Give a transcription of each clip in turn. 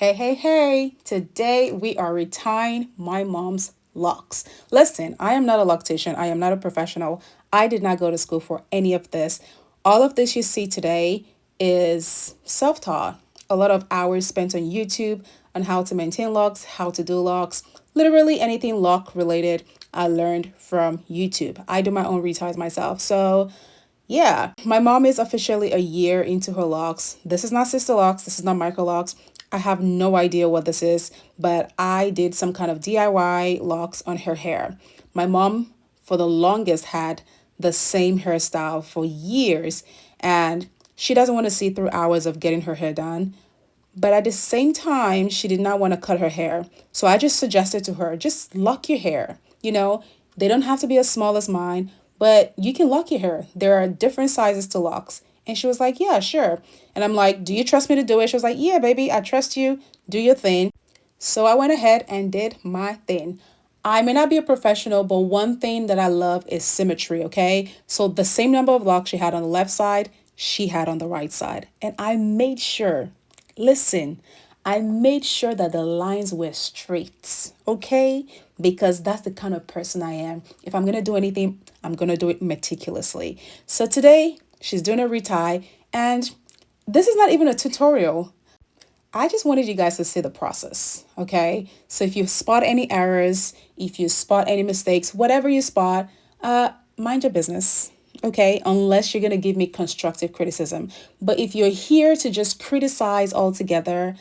Hey, hey, hey. Today we are retying my mom's locks. Listen, I am not a loctician. I am not a professional. I did not go to school for any of this. All of this you see today is self-taught. A lot of hours spent on YouTube on how to maintain locks, how to do locks, literally anything lock related. I learned from YouTube. I do my own reties myself. So yeah, my mom is officially a year into her locks. This is not sister locks, this is not micro locks. I have no idea what this is, but I did some kind of DIY locks on her hair. My mom, for the longest, had the same hairstyle for years, and she doesn't want to see through hours of getting her hair done. But at the same time, she did not want to cut her hair. So I just suggested to her, just lock your hair. They don't have to be as small as mine, but you can lock your hair. There are different sizes to locks. And she was like, yeah, sure. And I'm like, do you trust me to do it? She was like, yeah, baby, I trust you. Do your thing. So I went ahead and did my thing. I may not be a professional, but one thing that I love is symmetry, okay? So the same number of locks she had on the left side, she had on the right side. And I made sure, listen, I made sure that the lines were straight, okay? Because that's the kind of person I am. If I'm gonna do anything, I'm gonna do it meticulously. So today, she's doing a retie, and this is not even a tutorial. I just wanted you guys to see the process, okay? So if you spot any errors, if you spot any mistakes, whatever you spot, mind your business, okay? Unless you're gonna give me constructive criticism. But if you're here to just criticize altogether,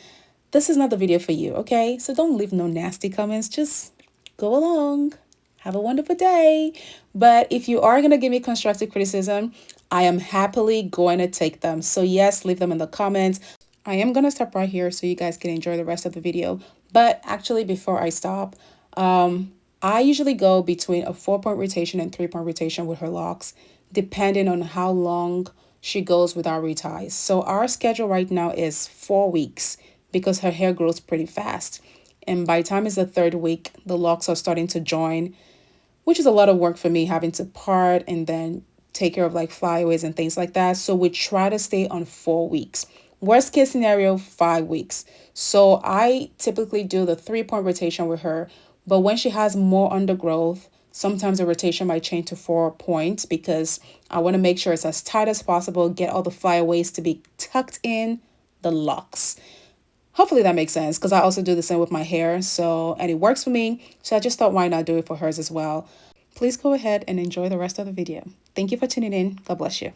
this is not the video for you, okay? So don't leave no nasty comments, just go along. Have a wonderful day. But if you are going to give me constructive criticism, I am happily going to take them. So yes, leave them in the comments. I am going to stop right here so you guys can enjoy the rest of the video. But actually, before I stop, I usually go between a 4-point rotation and 3-point rotation with her locks, depending on how long she goes with our reties. So our schedule right now is 4 weeks because her hair grows pretty fast. And by the time it's the 3rd week, the locks are starting to join, which is a lot of work for me, having to part and then take care of like flyaways and things like that. So we try to stay on 4 weeks. Worst case scenario, 5 weeks. So I typically do the 3-point rotation with her. But when she has more undergrowth, sometimes the rotation might change to 4 points because I want to make sure it's as tight as possible, get all the flyaways to be tucked in the locks. Hopefully that makes sense because I also do the same with my hair. And it works for me. So I just thought, why not do it for hers as well? Please go ahead and enjoy the rest of the video. Thank you for tuning in. God bless you.